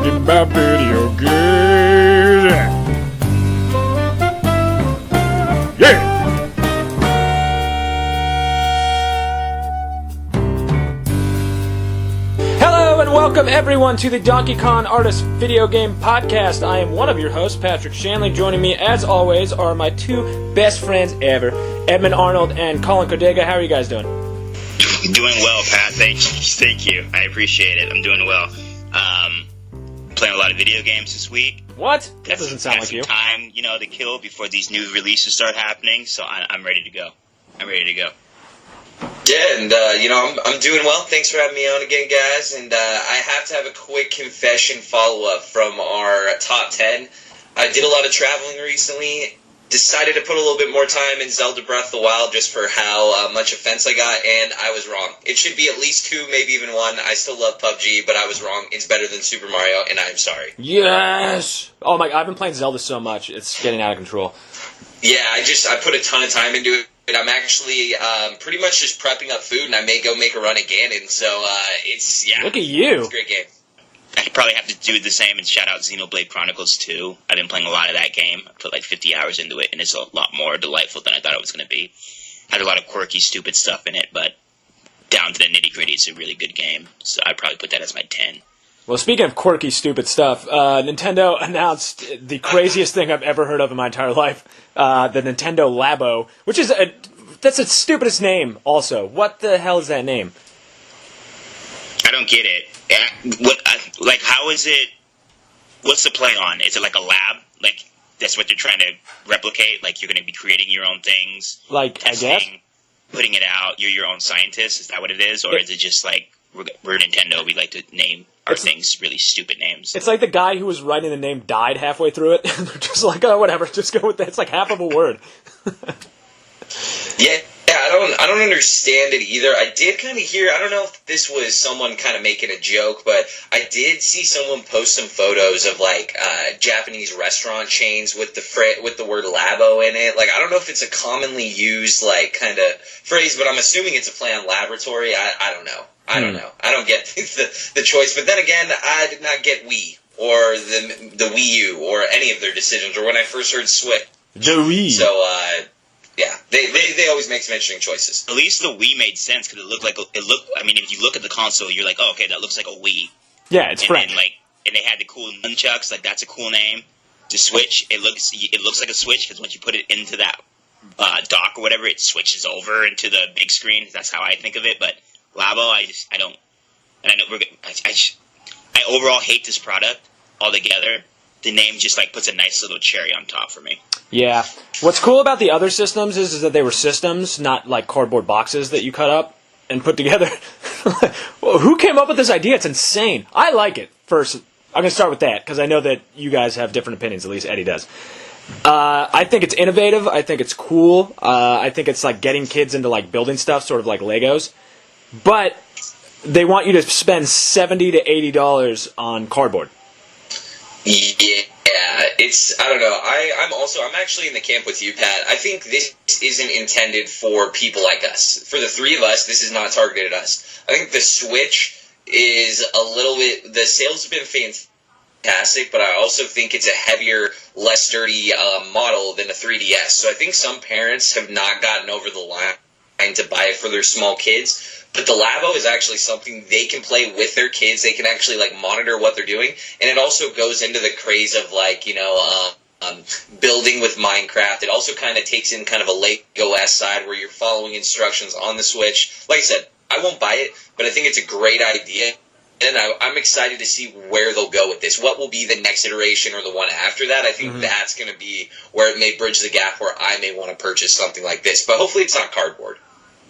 talking about video games. Yeah! Hello and welcome everyone to the Donkey Kong Artist Video Game Podcast. I am one of your hosts, Patrick Shanley. Joining me, as always, are my two best friends ever, Edmund Arnold and Collin Codega. How are you guys doing? Doing well, Pat. Thank you. I appreciate it. I'm doing well. Playing a lot of video games this week. What? That doesn't sound like you. Time, to kill before these new releases start happening. So I'm ready to go. Yeah, and I'm doing well. Thanks for having me on again, guys. And I have to have a quick confession follow-up from our top 10. I did a lot of traveling recently. Decided to put a little bit more time in Zelda Breath of the Wild just for how much offense I got, and I was wrong. It should be at least 2, maybe even 1. I still love PUBG, but I was wrong. It's better than Super Mario, and I'm sorry. Yes! Oh my, I've been playing Zelda so much, it's getting out of control. Yeah, I put a ton of time into it. I'm actually pretty much just prepping up food, and I may go make a run at Ganon, so Look at you! It's a great game. I probably have to do the same and shout out Xenoblade Chronicles 2. I've been playing a lot of that game. I put like 50 hours into it, and it's a lot more delightful than I thought it was going to be. Had a lot of quirky, stupid stuff in it, but down to the nitty-gritty, it's a really good game. So I'd probably put that as my 10. Well, speaking of quirky, stupid stuff, Nintendo announced the craziest thing I've ever heard of in my entire life, the Nintendo Labo, which is that's the stupidest name also. What the hell is that name? I don't get it. How is it? What's the play on? Is it like a lab? Like, that's what they're trying to replicate? Like, you're going to be creating your own things? Like, testing, I guess? Putting it out, you're your own scientist? Is that what it is? Or is it just like, we're Nintendo, we like to name our things really stupid names? It's like the guy who was writing the name died halfway through it, and they're just like, oh, whatever, just go with that. It's like half of a word. Yeah, I don't understand it either. I did kind of hear, I don't know if this was someone kind of making a joke, but I did see someone post some photos of like Japanese restaurant chains with the word Labo in it. Like, I don't know if it's a commonly used like kind of phrase, but I'm assuming it's a play on laboratory. I don't know. I don't get the choice. But then again, I did not get Wii or the Wii U or any of their decisions, or when I first heard Switch. The Wii. So, yeah, they always make some interesting choices. At least the Wii made sense because if you look at the console, you're like, oh, okay, that looks like a Wii. Yeah, it's French. And they had the cool nunchucks, like that's a cool name. The Switch, it looks like a Switch because once you put it into that dock or whatever, it switches over into the big screen. That's how I think of it. But Labo, I don't. And I know I overall hate this product altogether. The name just like puts a nice little cherry on top for me. Yeah. What's cool about the other systems is that they were systems, not like cardboard boxes that you cut up and put together. Well, who came up with this idea? It's insane. I like it. First, I'm going to start with that because I know that you guys have different opinions. At least Eddie does. I think it's innovative. I think it's cool. I think it's like getting kids into like building stuff, sort of like Legos. But they want you to spend $70 to $80 on cardboard. Yeah, I don't know. I'm actually in the camp with you, Pat. I think this isn't intended for people like us. For the three of us, this is not targeted at us. I think the Switch is a little bit, the sales have been fantastic, but I also think it's a heavier, less sturdy model than a 3DS. So I think some parents have not gotten over the line to buy it for their small kids. But the Labo is actually something they can play with their kids. They can actually like monitor what they're doing, and it also goes into the craze of like building with Minecraft. It also kind of takes in kind of a Lego-esque side where you're following instructions on the Switch. Like I said, I won't buy it, but I think it's a great idea, and I'm excited to see where they'll go with this. What will be the next iteration or the one after that? I think that's going to be where it may bridge the gap where I may want to purchase something like this. But hopefully it's not cardboard.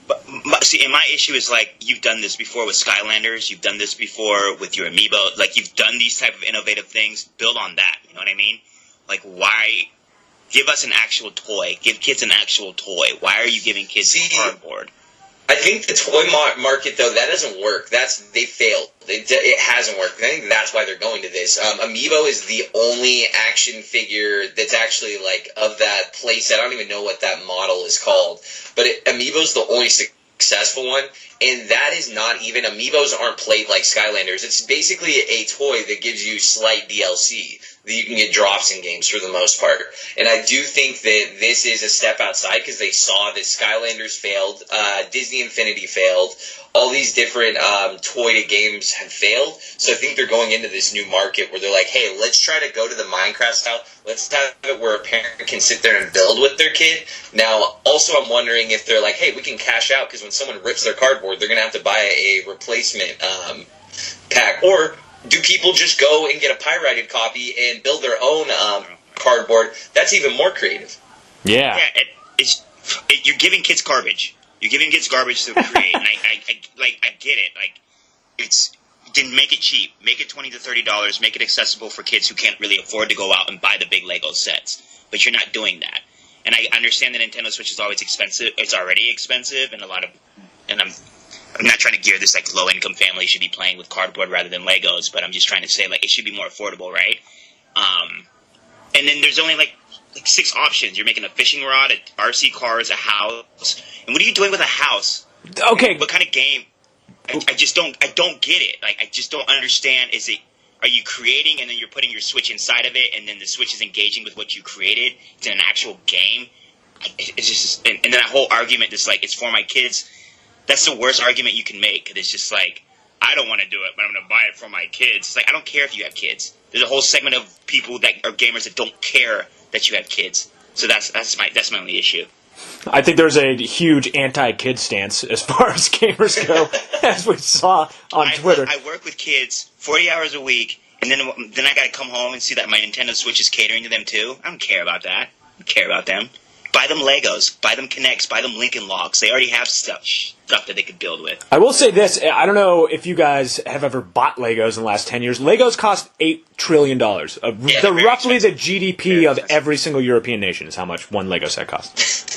But my issue is like you've done this before with Skylanders, you've done this before with your Amiibo, like you've done these type of innovative things. Build on that, you know what I mean? Like, why give us an actual toy? Give kids an actual toy. Why are you giving kids cardboard? I think the toy market, though, that doesn't work. They failed. It hasn't worked. I think that's why they're going to this. Amiibo is the only action figure that's actually, like, of that playset. I don't even know what that model is called. But Amiibo's the only successful one, and that is not even, amiibos aren't played like Skylanders. It's basically a toy that gives you slight DLC that you can get drops in games for the most part. And I do think that this is a step outside because they saw that Skylanders failed, Disney Infinity failed, all these different toy games have failed. So I think they're going into this new market where they're like, hey, let's try to go to the Minecraft style. Let's have it where a parent can sit there and build with their kid. Now, also I'm wondering if they're like, hey, we can cash out because when someone rips their cardboard, they're going to have to buy a replacement pack. Or do people just go and get a pirated copy and build their own cardboard? That's even more creative. Yeah. You're giving kids garbage. You're giving kids garbage to create. And I get it. Then make it cheap. Make it $20 to $30. Make it accessible for kids who can't really afford to go out and buy the big Lego sets. But you're not doing that. And I understand the Nintendo Switch is always expensive. It's already expensive, and I'm not trying to gear this like low-income family should be playing with cardboard rather than Legos, but I'm just trying to say like it should be more affordable, right? And then there's only like 6 options. You're making a fishing rod, a RC cars, a house. And what are you doing with a house? Okay. What kind of game? I don't get it. Like I just don't understand. Are you creating and then you're putting your Switch inside of it and then the Switch is engaging with what you created? It's an actual game. It's just and then that whole argument just like it's for my kids. That's the worst argument you can make because it's just like I don't want to do it, but I'm going to buy it for my kids. It's like I don't care if you have kids. There's a whole segment of people that are gamers that don't care that you have kids. So that's my only issue. I think there's a huge anti-kid stance as far as gamers go, as we saw on Twitter. I work with kids 40 hours a week, and then I got to come home and see that my Nintendo Switch is catering to them too. I don't care about that. I don't care about them. Buy them Legos. Buy them Kinects. Buy them Lincoln Logs. They already have stuff that they could build with. I will say this. I don't know if you guys have ever bought Legos in the last 10 years. Legos cost $8 trillion. They're roughly the GDP of every single European nation is how much one Lego set costs.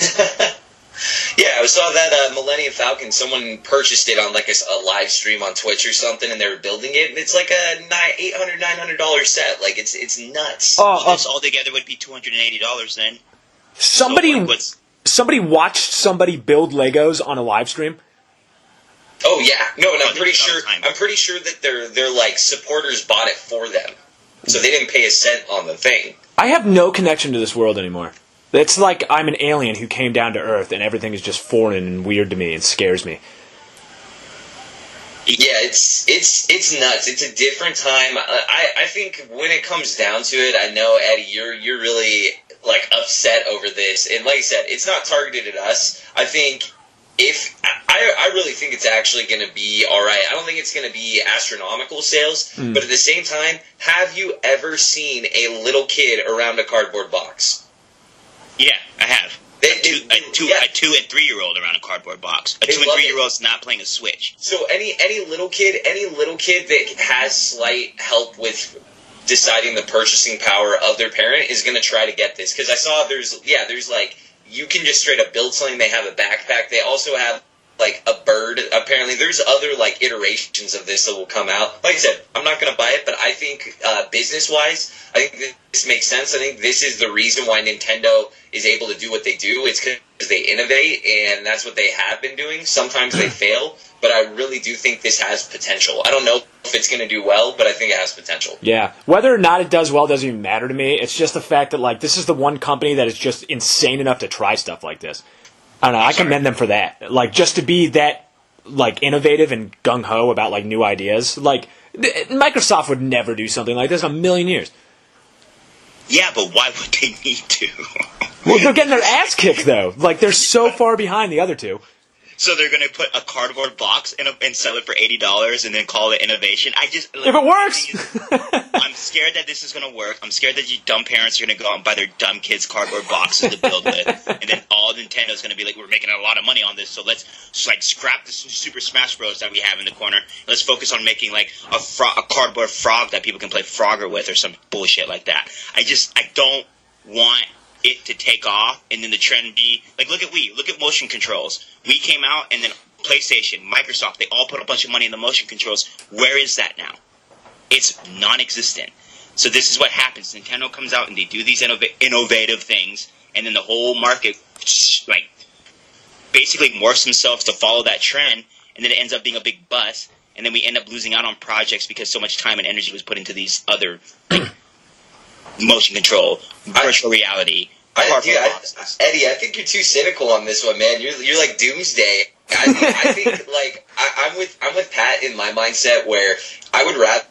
Yeah, I saw that Millennium Falcon, someone purchased it on like a live stream on Twitch or something, and they were building it, and it's like a $900 set. Like, it's nuts. This all together would be $280 then. Somebody watched somebody build Legos on a live stream. Oh yeah, no, and I'm pretty sure that their like supporters bought it for them, so they didn't pay a cent on the thing. I have no connection to this world anymore. It's like I'm an alien who came down to Earth, and everything is just foreign and weird to me and scares me. Yeah, it's nuts. It's a different time. I think when it comes down to it, I know Eddie, you're really like upset over this, and like I said, it's not targeted at us. I think I really think it's actually going to be all right. I don't think it's going to be astronomical sales, but at the same time, have you ever seen a little kid around a cardboard box? Yeah, I have. A 2 and 3-year-old around a cardboard box. A 2 and 3-year-old's not playing a Switch. So any little kid that has slight help with deciding the purchasing power of their parent is going to try to get this. Because I saw there's like, you can just straight up build something. They have a backpack. They also have like a bird. Apparently there's other like iterations of this that will come out. Like I said, I'm not going to buy it, but I think business-wise, I think this makes sense. I think this is the reason why Nintendo is able to do what they do. It's because they innovate, and that's what they have been doing. Sometimes they fail, but I really do think this has potential. I don't know if it's going to do well, but I think it has potential. Yeah. Whether or not it does well doesn't even matter to me. It's just the fact that like this is the one company that is just insane enough to try stuff like this. I don't know. I commend them for that. Like, just to be that, like, innovative and gung-ho about, like, new ideas. Like, Microsoft would never do something like this in a million years. Yeah, but why would they need to? Well, they're getting their ass kicked, though. Like, they're so far behind the other two. So they're going to put a cardboard box and sell it for $80 and then call it innovation? If it works! I'm scared that this is going to work. I'm scared that you dumb parents are going to go out and buy their dumb kids cardboard boxes to build with. And then all Nintendo's going to be like, we're making a lot of money on this, so let's like scrap the Super Smash Bros. That we have in the corner. Let's focus on making like a cardboard frog that people can play Frogger with or some bullshit like that. I don't want it to take off and then the trend be like, look at Wii, look at motion controls. Wii came out and then PlayStation, Microsoft, they all put a bunch of money in the motion controls. Where is that now? It's non-existent. So this is what happens. Nintendo comes out and they do these innovative things, and then the whole market like basically morphs themselves to follow that trend, and then it ends up being a big bust, and then we end up losing out on projects because so much time and energy was put into these other motion control, virtual reality. Eddie, I think you're too cynical on this one, man. You're like doomsday. I think like I'm with Pat in my mindset where I would rather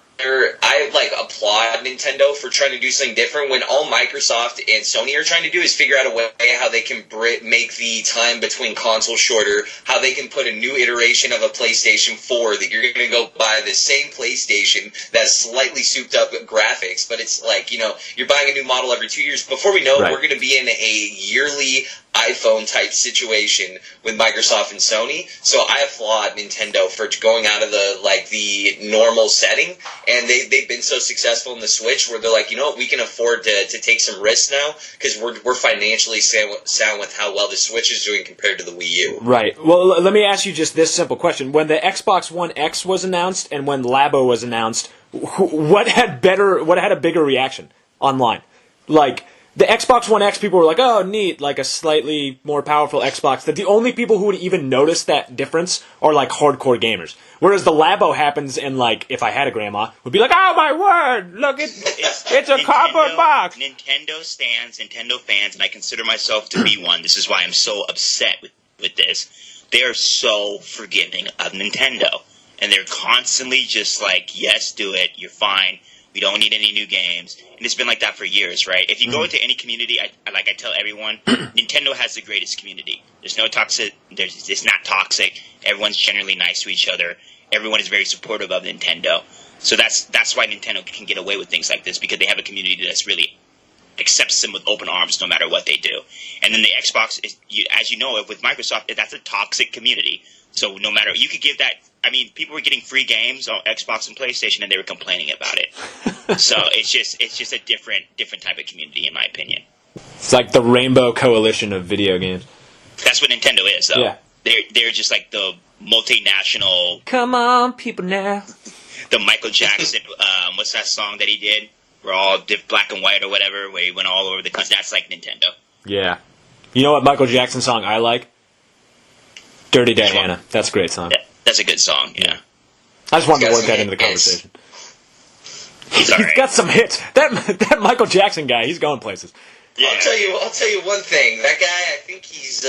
applaud Nintendo for trying to do something different when all Microsoft and Sony are trying to do is figure out a way how they can make the time between consoles shorter, how they can put a new iteration of a PlayStation 4 that you're going to go buy the same PlayStation that's slightly souped up graphics, but it's like, you're buying a new model every 2 years. Before we know it, we're going to be in a yearly iPhone type situation with Microsoft and Sony. So I applaud Nintendo for going out of the normal setting, and they've been so successful in the Switch where they're like, we can afford to take some risks now because we're financially sound with how well the Switch is doing compared to the Wii U. Right. Well, let me ask you just this simple question: when the Xbox One X was announced and when Labo was announced, what had a bigger reaction online? Like, the Xbox One X, people were like, oh, neat, like a slightly more powerful Xbox. That the only people who would even notice that difference are, like, hardcore gamers. Whereas the Labo happens and, like, if I had a grandma, would be like, oh, my word, look, it's a cardboard box. Nintendo stands, Nintendo fans, and I consider myself to be one. This is why I'm so upset with this. They are so forgiving of Nintendo. And they're constantly just like, yes, do it, you're fine. We don't need any new games. And it's been like that for years, right? If you go into any community, I tell everyone, Nintendo has the greatest community. There's no toxic. It's not toxic. Everyone's generally nice to each other. Everyone is very supportive of Nintendo. So that's why Nintendo can get away with things like this, because they have a community that's really accepts them with open arms no matter what they do. And then the Xbox, as you know, with Microsoft, that's a toxic community. So no matter, you could give that. I mean, people were getting free games on Xbox and PlayStation, and they were complaining about it. So it's just a different type of community, in my opinion. It's like the Rainbow Coalition of video games. That's what Nintendo is, though. Yeah. They're just like the multinational. Come on, people now. The Michael Jackson, what's that song that he did? We're all black and white or whatever, where he went all over the country. That's like Nintendo. Yeah. You know what Michael Jackson song I like? Dirty Diana. That's a great song. Yeah, that's a good song, yeah. I just wanted to work that into the conversation. He's all right. He's got some hits. That Michael Jackson guy, he's going places. Yeah. I'll tell you one thing. That guy, I think he's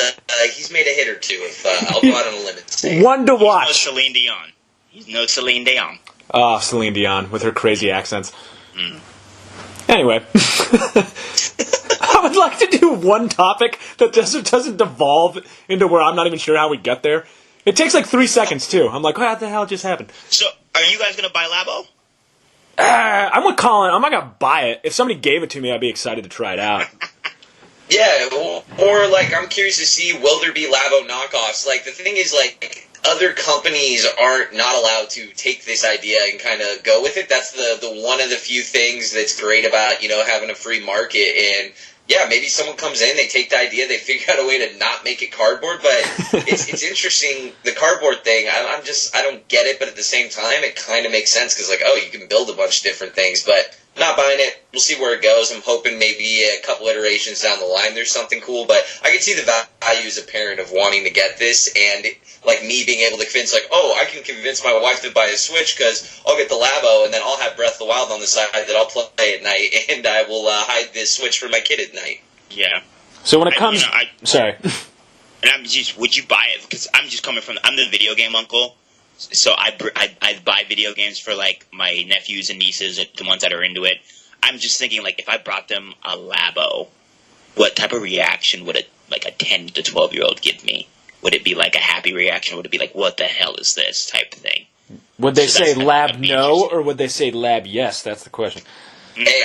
made a hit or two. I'll go out on a limb and say. One to watch. He's no Celine Dion. He's no Celine Dion. Oh, Celine Dion with her crazy accents. Anyway, I would like to do one topic that doesn't devolve into where I'm not even sure how we get there. It takes like 3 seconds, too. I'm like, what the hell just happened? So, are you guys going to buy Labo? I'm with Colin. I'm not going to buy it. If somebody gave it to me, I'd be excited to try it out. Yeah, or like, I'm curious to see, will there be Labo knockoffs? Like, the thing is, like, other companies aren't not allowed to take this idea and kind of go with it. That's the one of the few things that's great about, having a free market. And yeah, maybe someone comes in, they take the idea, they figure out a way to not make it cardboard, but it's interesting, the cardboard thing, I don't get it, but at the same time, it kind of makes sense, because, like, oh, you can build a bunch of different things, but not buying it. We'll see where it goes. I'm hoping maybe a couple iterations down the line there's something cool, but I can see the value as a parent of wanting to get this, and like me being able to convince, like, oh, I can convince my wife to buy a Switch because I'll get the Labo, and then I'll have Breath of the Wild on the side that I'll play at night, and I will hide this Switch from my kid at night. Yeah. So when it comes... sorry. And would you buy it? Because I'm just coming from... I'm the video game uncle. So I buy video games for, like, my nephews and nieces, the ones that are into it. I'm just thinking, like, if I brought them a Labo, what type of reaction would a 10 to 12-year-old give me? Would it be, like, a happy reaction? Would it be, like, what the hell is this type of thing? Would they say Lab no, or would they say Lab yes? That's the question. Hey,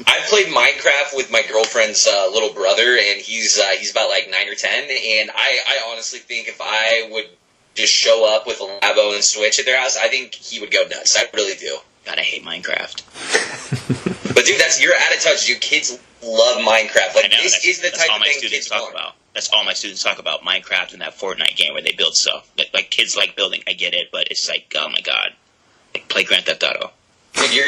I've played Minecraft with my girlfriend's little brother, and he's about, like, 9 or 10, and I honestly think if I would just show up with a Labo and Switch at their house, I think he would go nuts. I really do. God, I hate Minecraft. But dude, you're out of touch. Dude, kids love Minecraft. Like, this is the type of thing kids talk about. That's all my students talk about, Minecraft and that Fortnite game where they build stuff. Like kids like building. I get it, but it's like, oh my god, like play Grand Theft Auto. Dude, as you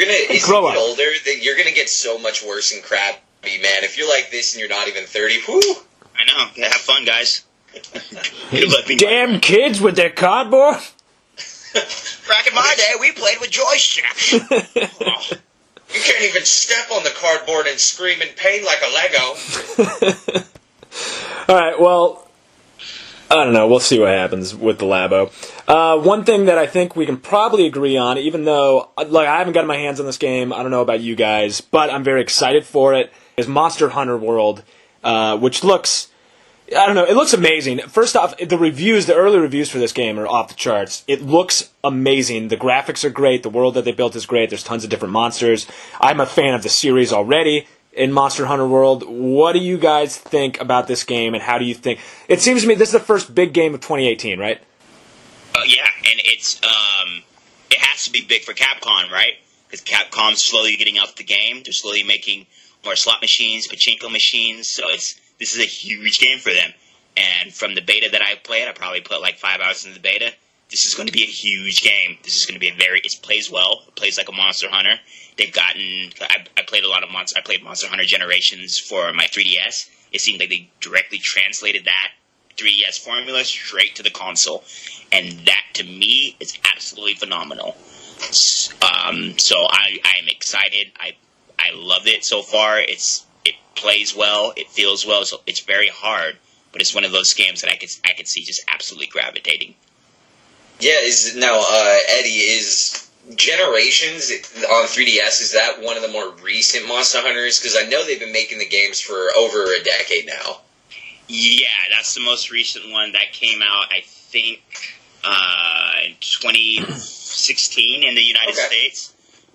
get older, you're gonna get so much worse and crappy, man. If you're like this and you're not even 30, whoo. I know. Have fun, guys. Damn kids with their cardboard. Back in my day, we played with joysticks. Oh. You can't even step on the cardboard and scream in pain like a Lego. All right, well, I don't know. We'll see what happens with the Labo. One thing that I think we can probably agree on, even though like I haven't gotten my hands on this game, I don't know about you guys, but I'm very excited for it, is Monster Hunter World, which looks... I don't know. It looks amazing. First off, the early reviews for this game are off the charts. It looks amazing. The graphics are great. The world that they built is great. There's tons of different monsters. I'm a fan of the series already in Monster Hunter World. What do you guys think about this game, and how do you think... It seems to me this is the first big game of 2018, right? Yeah, and it's it has to be big for Capcom, right? Because Capcom's slowly getting out the game. They're slowly making more slot machines, pachinko machines, so this is a huge game for them. And from the beta that I played, I probably put like 5 hours into the beta. This is going to be a huge game. This is going to be it plays well. It plays like a Monster Hunter. They've gotten... I played a lot of I played Monster Hunter Generations for my 3DS. It seemed like they directly translated that 3DS formula straight to the console. And that, to me, is absolutely phenomenal. So I'm excited. I love it so far. It plays well. It feels well. So it's very hard, but it's one of those games that I could see just absolutely gravitating. Yeah, Eddie, is Generations on 3DS, is that one of the more recent Monster Hunters? Because I know they've been making the games for over a decade now. Yeah, that's the most recent one that came out, I think, in 2016 in the United States.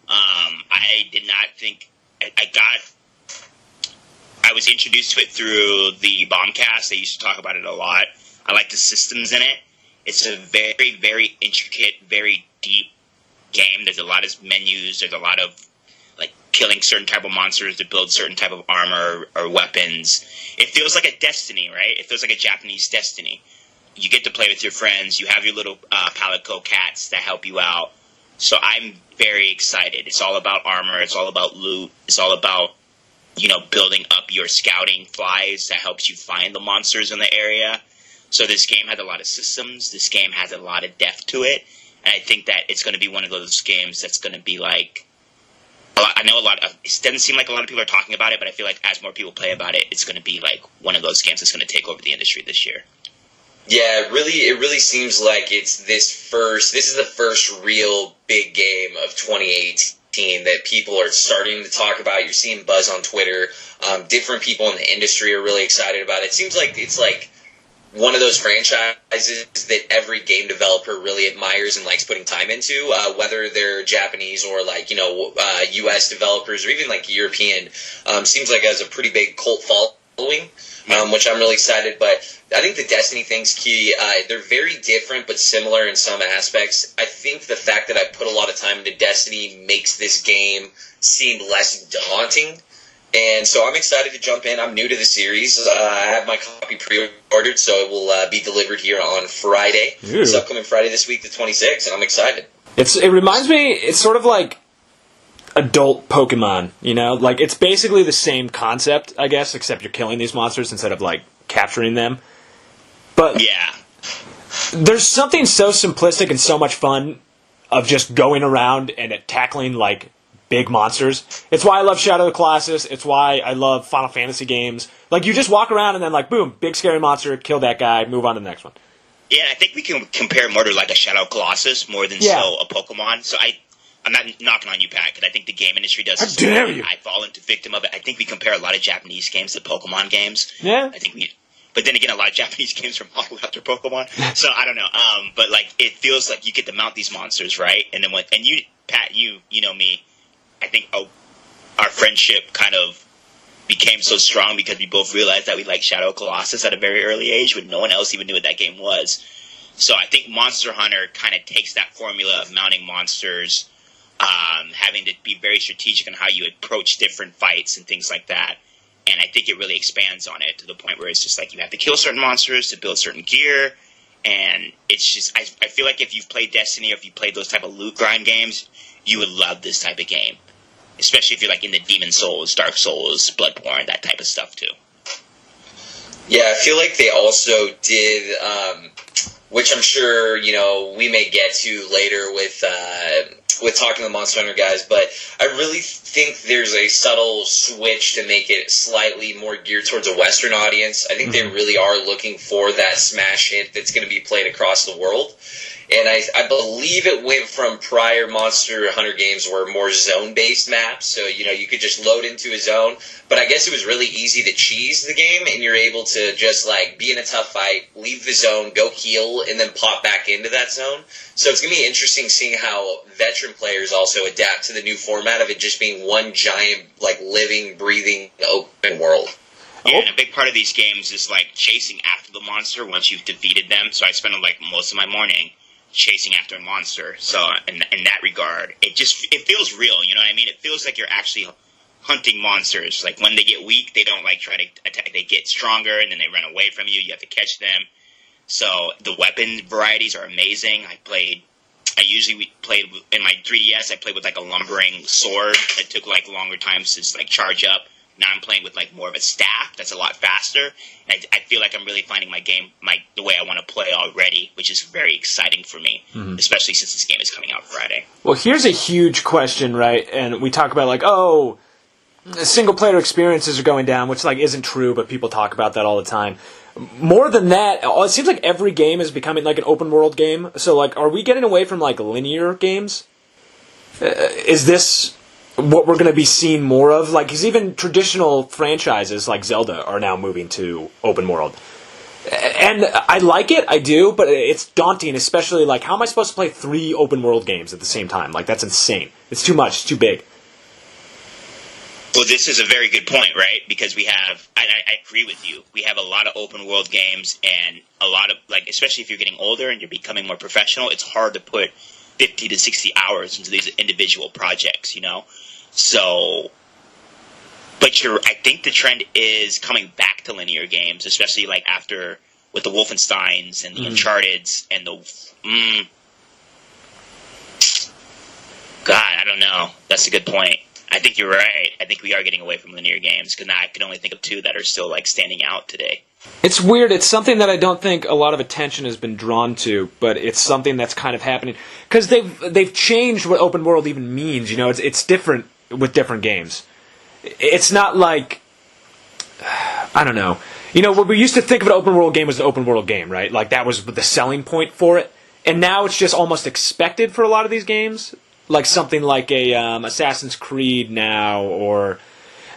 I did not think... I was introduced to it through the Bombcast. They used to talk about it a lot. I like the systems in it. It's a very, very intricate, very deep game. There's a lot of menus. There's a lot of like killing certain type of monsters to build certain type of armor or weapons. It feels like a Destiny, right? It feels like a Japanese Destiny. You get to play with your friends. You have your little Palico cats that help you out. So I'm very excited. It's all about armor. It's all about loot. It's all about, building up your scouting flies that helps you find the monsters in the area. So this game has a lot of systems. This game has a lot of depth to it. And I think that it's going to be one of those games that's going to be like... I know it doesn't seem like a lot of people are talking about it, but I feel like as more people play about it, it's going to be like one of those games that's going to take over the industry this year. Yeah, it really seems like this is the first real big game of 2018 that people are starting to talk about. You're seeing buzz on Twitter. Different people in the industry are really excited about it. It seems like it's like one of those franchises that every game developer really admires and likes putting time into, whether they're Japanese or like, US developers or even like European. Seems like it has a pretty big cult following. Which I'm really excited, but I think the Destiny thing's key. They're very different but similar in some aspects. I think the fact that I put a lot of time into Destiny makes this game seem less daunting, and so I'm excited to jump in. I'm new to the series. I have my copy pre-ordered, so it will be delivered here on Friday. Ooh. It's upcoming Friday this week, the 26th, and I'm excited. It reminds me, it's sort of like adult Pokemon, like it's basically the same concept, I guess, except you're killing these monsters instead of like capturing them. But yeah, there's something so simplistic and so much fun of just going around and tackling like big monsters. It's why I love Shadow of the Colossus. It's why I love Final Fantasy games. Like you just walk around and then like boom, big scary monster, kill that guy, move on to the next one. Yeah, I think we can compare more to like a Shadow of the Colossus more than so a Pokemon. So I'm not knocking on you, Pat, because I think the game industry does this. How dare you? I fall into victim of it. I think we compare a lot of Japanese games to Pokemon games. Yeah. But then again, a lot of Japanese games are modeled after Pokemon. So I don't know. But like, it feels like you get to mount these monsters, right? And then you, Pat, you know me. I think our friendship kind of became so strong because we both realized that we liked Shadow of Colossus at a very early age when no one else even knew what that game was. So I think Monster Hunter kind of takes that formula of mounting monsters, having to be very strategic on how you approach different fights and things like that. And I think it really expands on it to the point where it's just like you have to kill certain monsters to build certain gear. And it's just, I feel like if you've played Destiny or if you played those type of loot grind games, you would love this type of game. Especially if you're like in the Demon Souls, Dark Souls, Bloodborne, that type of stuff too. Yeah, I feel like they also did, which I'm sure, we may get to later with talking to the Monster Hunter guys, but I really think there's a subtle switch to make it slightly more geared towards a Western audience. I think they really are looking for that smash hit that's going to be played across the world. And I believe it went from prior Monster Hunter games were more zone-based maps, so, you could just load into a zone. But I guess it was really easy to cheese the game, and you're able to just, be in a tough fight, leave the zone, go heal, and then pop back into that zone. So it's going to be interesting seeing how veteran players also adapt to the new format of it just being one giant, living, breathing, open world. Yeah, and a big part of these games is, chasing after the monster once you've defeated them. So I spend, most of my morning chasing after a monster. So in that regard, it feels real, you know what I mean? It feels like you're actually hunting monsters. Like when they get weak, they don't try to attack, they get stronger and then they run away from you. You have to catch them. So the weapon varieties are amazing. I usually played in my 3DS, I played with a lumbering sword that took longer times to charge up. Now I'm playing with more of a staff that's a lot faster. And I feel like I'm really finding my game the way I want to play already, which is very exciting for me, especially since this game is coming out Friday. Well, here's a huge question, right? And we talk about single player experiences are going down, which isn't true, but people talk about that all the time. More than that, it seems like every game is becoming an open world game. So are we getting away from linear games? Is this what we're going to be seeing more of? Because even traditional franchises like Zelda are now moving to open world. And I like it, I do, but it's daunting, especially how am I supposed to play 3 open world games at the same time? That's insane. It's too much, it's too big. Well, this is a very good point, right? Because we have, I agree with you, we have a lot of open world games and a lot of, especially if you're getting older and you're becoming more professional, it's hard to put 50 to 60 hours into these individual projects, So, but I think the trend is coming back to linear games, especially after with the Wolfensteins and the Uncharted's and the God, I don't know. That's a good point. I think you're right. I think we are getting away from linear games because now I can only think of 2 that are still standing out today. It's weird. It's something that I don't think a lot of attention has been drawn to, but it's something that's kind of happening because they've changed what open world even means. It's different with different games. It's not I don't know. What we used to think of an open world game was an open world game, right? That was the selling point for it. And now it's just almost expected for a lot of these games. Something like a Assassin's Creed now, or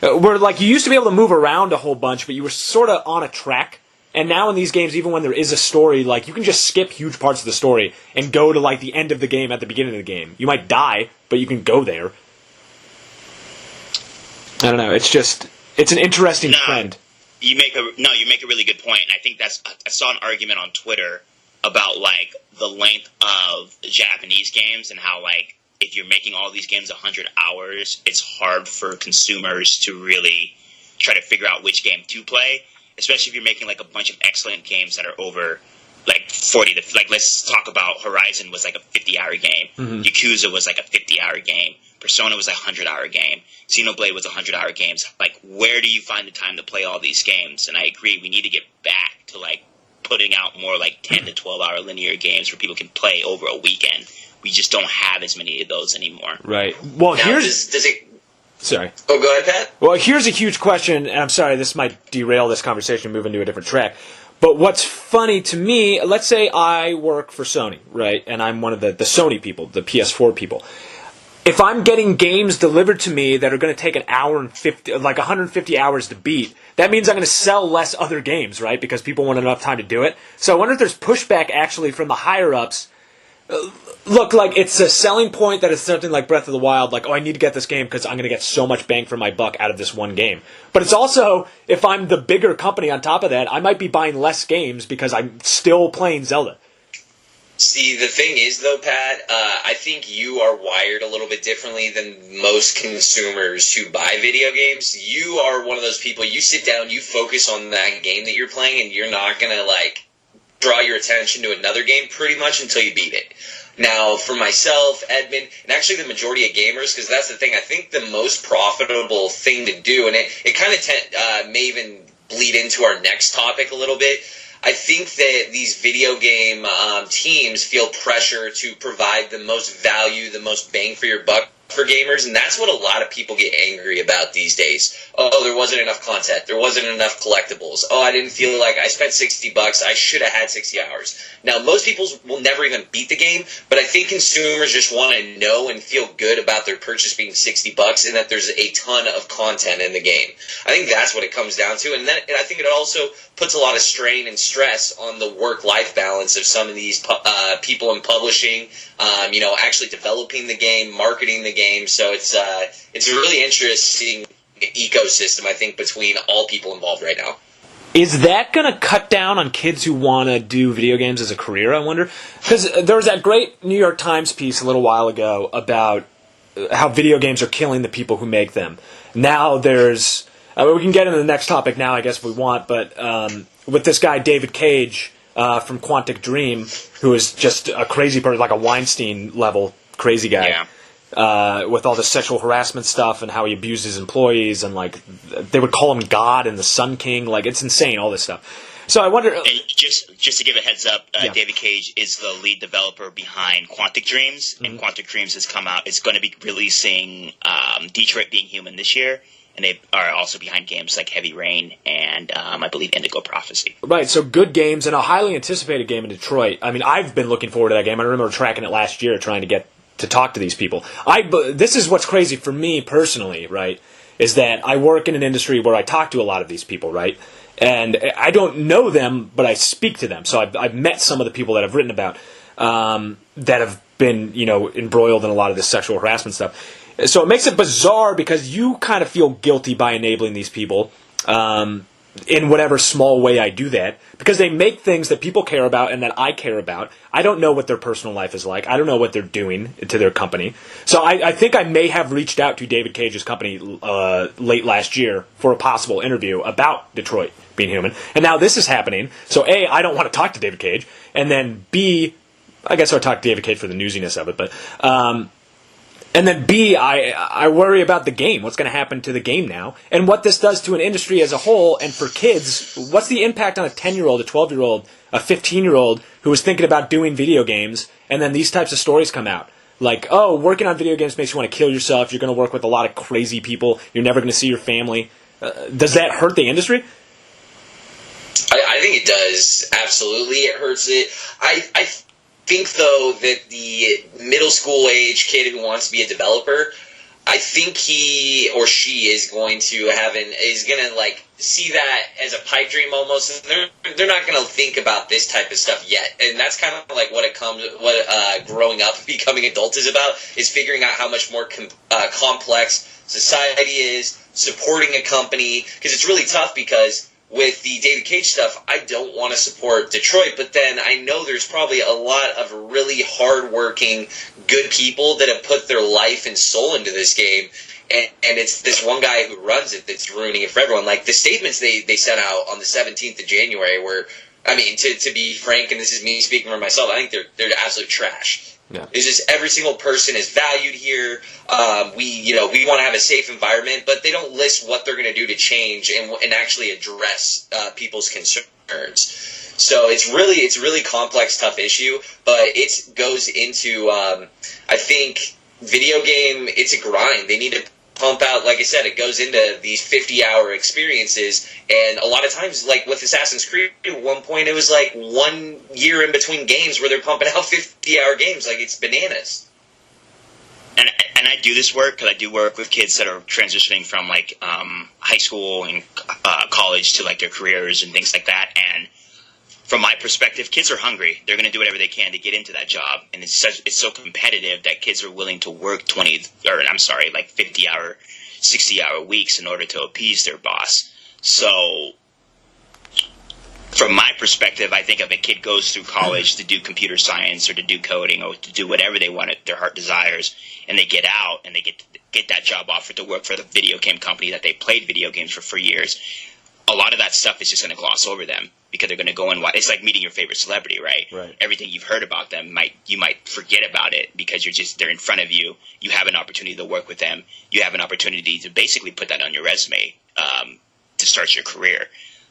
where you used to be able to move around a whole bunch, but you were sort of on a track. And now in these games, even when there is a story, you can just skip huge parts of the story and go to the end of the game at the beginning of the game. You might die, but you can go there. I don't know. It's an interesting trend. You make a really good point. And I think I saw an argument on Twitter about the length of Japanese games and how if you're making all these games 100 hours, it's hard for consumers to really try to figure out which game to play, especially if you're making a bunch of excellent games that are over 40 to let's talk about Horizon was a 50-hour game. Yakuza was a 50-hour game. Persona was a 100-hour game. Xenoblade was a 100-hour game. Where do you find the time to play all these games? And I agree, we need to get back to putting out more 10 to 12-hour linear games where people can play over a weekend. We just don't have as many of those anymore. Right. Well, now, does it... Sorry. Oh, go ahead, Pat. Well, here's a huge question, and I'm sorry, this might derail this conversation and move into a different track. But what's funny to me, let's say I work for Sony, right? And I'm one of the Sony people, the PS4 people. If I'm getting games delivered to me that are going to take an hour and 150 hours to beat, that means I'm going to sell less other games, right? Because people want enough time to do it. So I wonder if there's pushback actually from the higher-ups. Look, it's a selling point that is something like Breath of the Wild, I need to get this game because I'm going to get so much bang for my buck out of this one game. But it's also, if I'm the bigger company on top of that, I might be buying less games because I'm still playing Zelda. See, the thing is, though, Pat, I think you are wired a little bit differently than most consumers who buy video games. You are one of those people, you sit down, you focus on that game that you're playing, and you're not going to, draw your attention to another game pretty much until you beat it. Now, for myself, Edmund, and actually the majority of gamers, because that's the thing, I think the most profitable thing to do, and it kind of may even bleed into our next topic a little bit. I think that these video game teams feel pressure to provide the most value, the most bang for your buck for gamers, and that's what a lot of people get angry about these days. Oh, there wasn't enough content. There wasn't enough collectibles. Oh, I didn't feel like I spent $60. I should have had 60 hours. Now, most people will never even beat the game, but I think consumers just want to know and feel good about their purchase being $60 and that there's a ton of content in the game. I think that's what it comes down to, and I think it also puts a lot of strain and stress on the work-life balance of some of these people in publishing, actually developing the game, marketing the game. So it's a really interesting ecosystem, I think, between all people involved right now. Is that going to cut down on kids who want to do video games as a career, I wonder? Because there was that great New York Times piece a little while ago about how video games are killing the people who make them. Now there's... we can get into the next topic now, I guess, if we want, but with this guy, David Cage, from Quantic Dream, who is just a crazy person, like a Weinstein-level crazy guy. Yeah. With all the sexual harassment stuff and how he abuses employees, and like they would call him God and the Sun King. Like, it's insane, all this stuff. So I wonder. And just to give a heads up, David Cage is the lead developer behind Quantic Dreams, and Quantic Dreams has come out. It's going to be releasing Detroit Being Human this year, and they are also behind games like Heavy Rain and I believe Indigo Prophecy. Right, so good games and a highly anticipated game in Detroit. I mean, I've been looking forward to that game. I remember tracking it last year, trying to get to talk to these people. This is what's crazy for me personally, right, is that I work in an industry where I talk to a lot of these people, right, and I don't know them, but I speak to them. So I've met some of the people that I've written about that have been, embroiled in a lot of this sexual harassment stuff. So it makes it bizarre because you kind of feel guilty by enabling these people in whatever small way I do that, because they make things that people care about and that I care about. I don't know what their personal life is like. I don't know what they're doing to their company. So I think I may have reached out to David Cage's company late last year for a possible interview about Detroit Being Human. And now this is happening. So A, I don't want to talk to David Cage. And then B, I guess I'll talk to David Cage for the newsiness of it. But and then B, I worry about the game. What's going to happen to the game now? And what this does to an industry as a whole, and for kids, what's the impact on a 10-year-old, a 12-year-old, a 15-year-old who is thinking about doing video games, and then these types of stories come out? Like, oh, working on video games makes you want to kill yourself. You're going to work with a lot of crazy people. You're never going to see your family. Does that hurt the industry? I think it does. Absolutely. It hurts it. I think, though, that the middle school age kid who wants to be a developer, I think he or she is going to see that as a pipe dream almost. And they're not going to think about this type of stuff yet. And that's kind of like what growing up and becoming adult is about, is figuring out how much more complex society is, supporting a company, because it's really tough because with the David Cage stuff, I don't want to support Detroit, but then I know there's probably a lot of really hard-working, good people that have put their life and soul into this game, and it's this one guy who runs it that's ruining it for everyone. Like, the statements they sent out on the 17th of January were, I mean, to be frank, and this is me speaking for myself, I think they're absolute trash. Yeah. It's just every single person is valued here. We want to have a safe environment, but they don't list what they're going to do to change and actually address people's concerns. So it's a really complex, tough issue, but it goes into I think video game. It's a grind. They need to pump out, like I said, it goes into these 50-hour experiences, and a lot of times, like with Assassin's Creed, at one point it was like 1 year in between games where they're pumping out 50-hour games. Like, it's bananas. And I do this work because I do work with kids that are transitioning from like high school and college to like their careers and things like that. And from my perspective, kids are hungry. They're going to do whatever they can to get into that job, and it's so competitive that kids are willing to work 50-hour, 60-hour weeks in order to appease their boss. So, from my perspective, I think if a kid goes through college to do computer science or to do coding or to do whatever they want, their heart desires, and they get out and they get that job offer to work for the video game company that they played video games for years, a lot of that stuff is just going to gloss over them because they're going to go and watch. It's like meeting your favorite celebrity, right? Right. Everything you've heard about them, you might forget about it because they're in front of you. You have an opportunity to work with them. You have an opportunity to basically put that on your resume to start your career.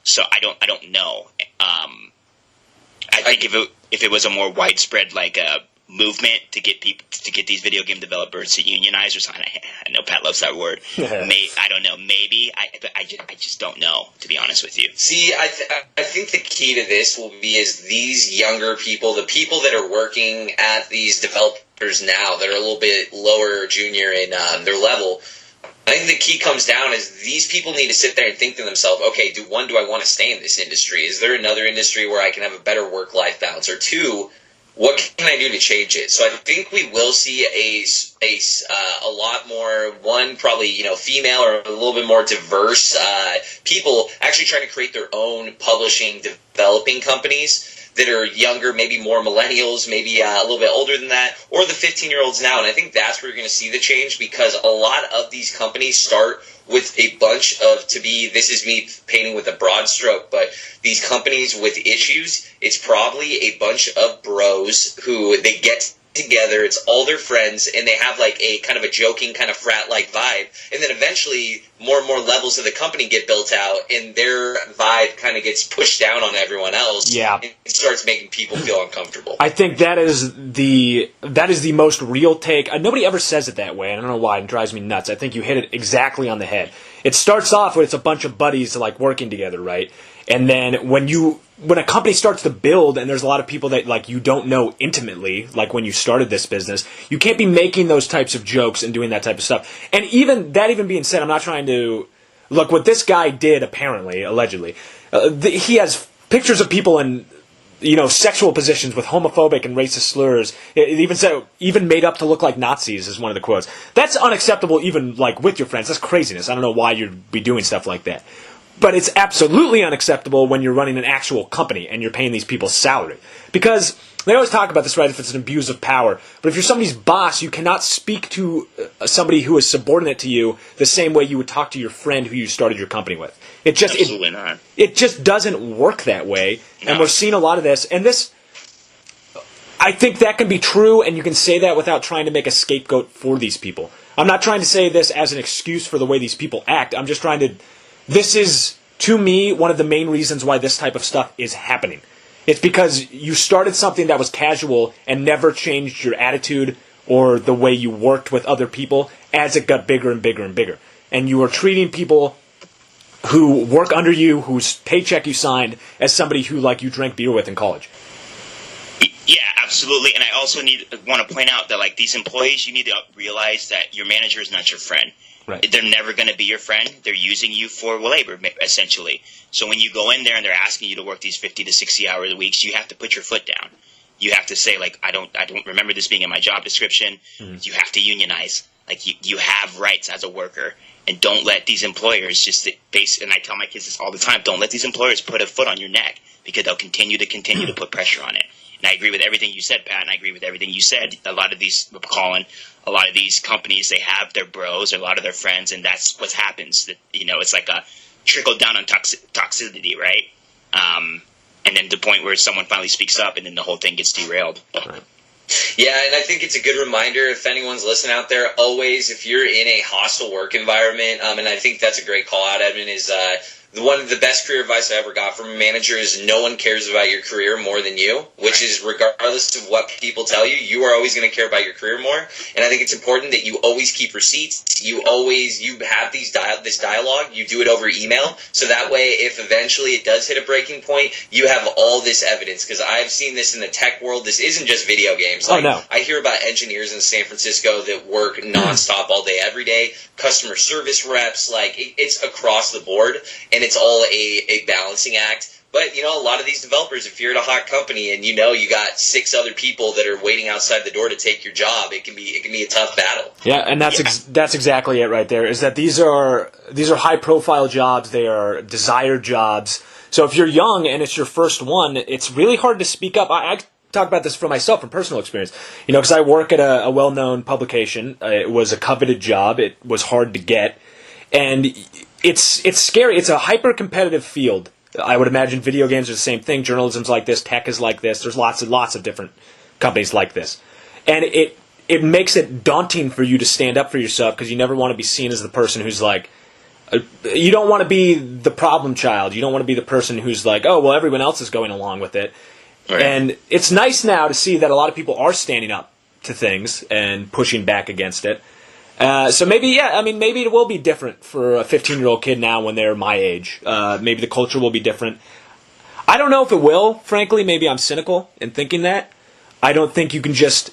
So I don't know. I think if it was a more widespread like movement to get these video game developers to unionize or something, I know Pat loves that word. I don't know. Maybe I just don't know, to be honest with you. See, I think the key to this will be is these younger people, the people that are working at these developers now that are a little bit lower, junior in their level. I think the key comes down is these people need to sit there and think to themselves, okay, do I want to stay in this industry? Is there another industry where I can have a better work-life balance? Or two, what can I do to change it? So I think we will see a lot more, one, probably, female or a little bit more diverse people actually trying to create their own publishing, developing companies that are younger, maybe more millennials, maybe a little bit older than that, or the 15-year-olds now. And I think that's where you're going to see the change, because a lot of these companies start with a bunch of, this is me painting with a broad stroke, but these companies with issues, it's probably a bunch of bros who they get together, it's all their friends, and they have like a kind of a joking kind of frat-like vibe, and then eventually more and more levels of the company get built out, and their vibe kind of gets pushed down on everyone else, yeah, and it starts making people feel uncomfortable. I think that is the most real take. Nobody ever says it that way, and I don't know why, it drives me nuts. I think you hit it exactly on the head. It starts off with it's a bunch of buddies like working together, right? And then when a company starts to build and there's a lot of people that like you don't know intimately, like when you started this business, you can't be making those types of jokes and doing that type of stuff. And even being said, I'm not trying to look what this guy did. Apparently, allegedly, he has pictures of people in sexual positions with homophobic and racist slurs. It even said even made up to look like Nazis is one of the quotes. That's unacceptable, even like with your friends. That's craziness. I don't know why you'd be doing stuff like that. But it's absolutely unacceptable when you're running an actual company and you're paying these people salary. Because they always talk about this, right, if it's an abuse of power. But if you're somebody's boss, you cannot speak to somebody who is subordinate to you the same way you would talk to your friend who you started your company with. Absolutely not. It just doesn't work that way. No. And we're seeing a lot of this. And I think that can be true, and you can say that without trying to make a scapegoat for these people. I'm not trying to say this as an excuse for the way these people act. I'm just trying to... This is, to me, one of the main reasons why this type of stuff is happening. It's because you started something that was casual and never changed your attitude or the way you worked with other people as it got bigger and bigger and bigger. And you are treating people who work under you, whose paycheck you signed, as somebody who, like, you drank beer with in college. Yeah, absolutely. And I also want to point out that, like, these employees, you need to realize that your manager is not your friend. Right. They're never going to be your friend. They're using you for labor, essentially. So when you go in there and they're asking you to work these 50 to 60 hour weeks, you have to put your foot down. You have to say, like, I don't remember this being in my job description. Mm-hmm. You have to unionize. Like, you have rights as a worker. And don't let these employers and I tell my kids this all the time, don't let these employers put a foot on your neck, because they'll continue to put pressure on it. And I agree with everything you said, Pat, and I agree with everything you said. A lot of these, Collin, a lot of these companies, they have their bros or a lot of their friends, and that's what happens. It's like a trickle down on toxicity, right? And then the point where someone finally speaks up, and then the whole thing gets derailed. Right. Yeah, and I think it's a good reminder, if anyone's listening out there, always, if you're in a hostile work environment, and I think that's a great call out, Edmund, is one of the best career advice I ever got from a manager is no one cares about your career more than you, which is regardless of what people tell you, you are always going to care about your career more. And I think it's important that you always keep receipts. You have this dialogue. You do it over email. So that way, if eventually it does hit a breaking point, you have all this evidence. Because I've seen this in the tech world. This isn't just video games. Like, no. I hear about engineers in San Francisco that work nonstop all day, every day. Customer service reps, like it's across the board. And it's all a balancing act. But, a lot of these developers, if you're at a hot company and you got 6 other people that are waiting outside the door to take your job, it can be a tough battle. Yeah, and that's exactly it right there, is that these are high-profile jobs. They are desired jobs. So if you're young and it's your first one, it's really hard to speak up. I talk about this for myself from personal experience, because I work at a well-known publication. It was a coveted job. It was hard to get. And it's scary. It's a hyper-competitive field. I would imagine video games are the same thing. Journalism's like this. Tech is like this. There's lots of different companies like this. And it makes it daunting for you to stand up for yourself, because you never want to be seen as the person who's like, You don't want to be the problem child. You don't want to be the person who's like, oh, well, everyone else is going along with it. Right. And it's nice now to see that a lot of people are standing up to things and pushing back against it. So maybe it will be different for a 15-year-old kid now when they're my age. Maybe the culture will be different. I don't know if it will, frankly. Maybe I'm cynical in thinking that. I don't think you can just...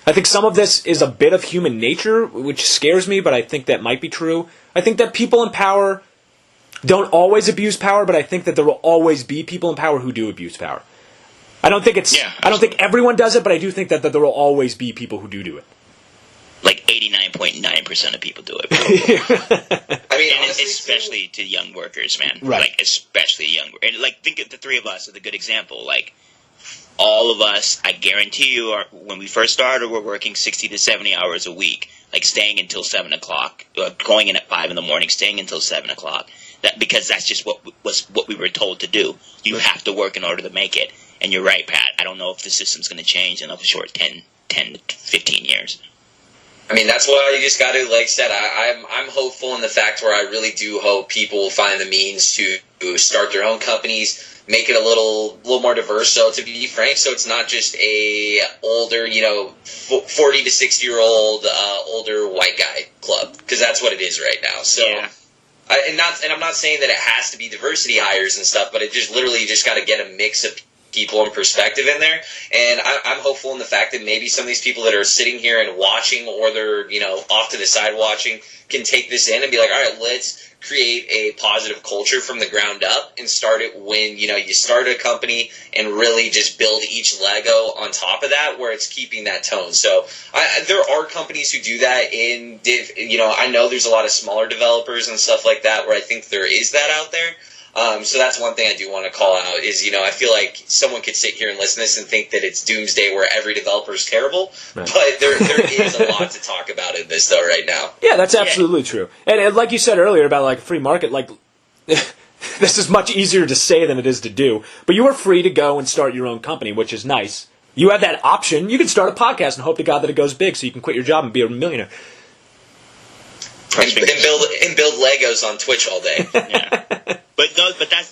I think some of this is a bit of human nature, which scares me, but I think that might be true. I think that people in power don't always abuse power, but I think that there will always be people in power who do abuse power. I don't think everyone does it, but I do think that there will always be people who do it. Like 89.9% of people do it. I mean, honestly, especially to young workers, man. Right. Like, especially young. And like, think of the three of us as a good example. Like, all of us, I guarantee you, when we first started, we're working 60 to 70 hours a week. Like, staying until 7 o'clock, going in at 5 in the morning, staying until 7 o'clock. Because that's just what we were told to do. You have to work in order to make it. And you're right, Pat. I don't know if the system's going to change in a short 10 to 15 years. I mean, that's why you just got to, like I said, I'm hopeful in the fact where I really do hope people will find the means to start their own companies, make it a little more diverse. So to be frank, so it's not just a older, 40 to 60-year-old older white guy club, because that's what it is right now. So, yeah. And I'm not saying that it has to be diversity hires and stuff, but it just literally just got to get a mix of people and perspective in there, and I'm hopeful in the fact that maybe some of these people that are sitting here and watching, or they're off to the side watching, can take this in and be like, all right, let's create a positive culture from the ground up and start it when you start a company and really just build each Lego on top of that, where it's keeping that tone. So there are companies who do that I know there's a lot of smaller developers and stuff like that where I think there is that out there. So that's one thing I do want to call out is, I feel like someone could sit here and listen to this and think that it's doomsday where every developer is terrible, right. But there is a lot to talk about in this, though, right now. Yeah, that's absolutely true. And like you said earlier about, like, free market, like, this is much easier to say than it is to do, but you are free to go and start your own company, which is nice. You have that option. You can start a podcast and hope to God that it goes big so you can quit your job and be a millionaire. And build Legos on Twitch all day. Yeah. But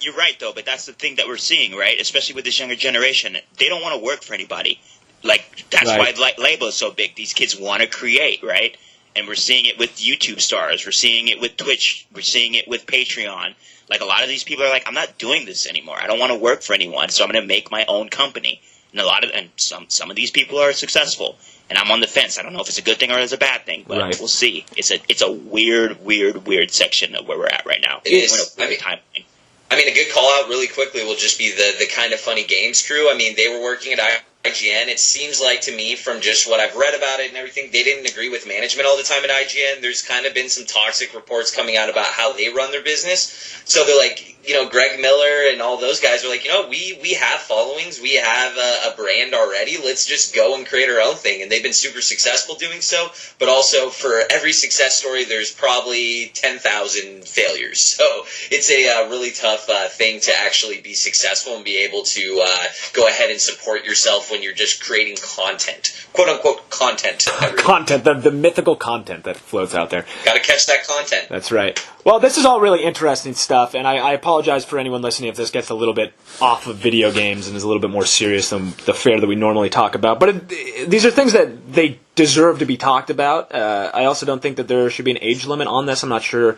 you're right though. But that's the thing that we're seeing, right? Especially with this younger generation, they don't want to work for anybody. Like that's right. why label is so big. These kids want to create, right? And we're seeing it with YouTube stars. We're seeing it with Twitch. We're seeing it with Patreon. Like a lot of these people are like, I'm not doing this anymore. I don't want to work for anyone, so I'm going to make my own company. And some of these people are successful. And I'm on the fence. I don't know if it's a good thing or it's a bad thing, but right. We'll see. It's a weird section of where we're at right now. It is. I mean, a good call out really quickly will just be the kind of funny games crew. I mean, they were working at IGN. It seems like to me, from just what I've read about it and everything, they didn't agree with management all the time at IGN. There's kind of been some toxic reports coming out about how they run their business. So they're like, Greg Miller and all those guys are like, we have followings. We have a brand already. Let's just go and create our own thing. And they've been super successful doing so. But also, for every success story, there's probably 10,000 failures. So it's a really tough thing to actually be successful and be able to go ahead and support yourself when you're just creating content, quote unquote content. Content, the mythical content that floats out there. Got to catch that content. That's right. Well, this is all really interesting stuff, and I apologize for anyone listening if this gets a little bit off of video games and is a little bit more serious than the fare that we normally talk about. But these are things that they deserve to be talked about. I also don't think that there should be an age limit on this. I'm not sure